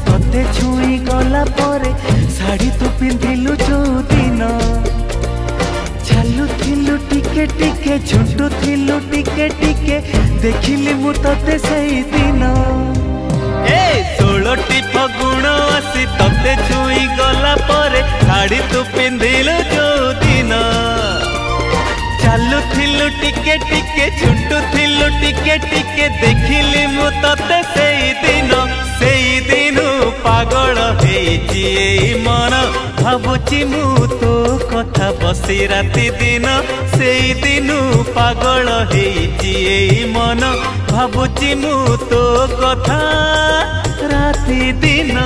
तोते छुई गला परे शाड़ी तू पिंधिलु जो दिन चालू थिलु टिके टिके झुंटू थिलु टिके टिके देखिली मु तोते सही दिन 16टी फगुण आसी तोते छुई गला परे शाड़ी तू पिंधिलु जो दिन चालू थिलु टिके टिके झुंटू थिलु टिके टिके देखिली मु तोते सेई दिन पागल हेची मन भावुची मु तो कथा बसी राति दिन सेई दिन पागल हेची मन भावुची मु तो कथा राति दिन।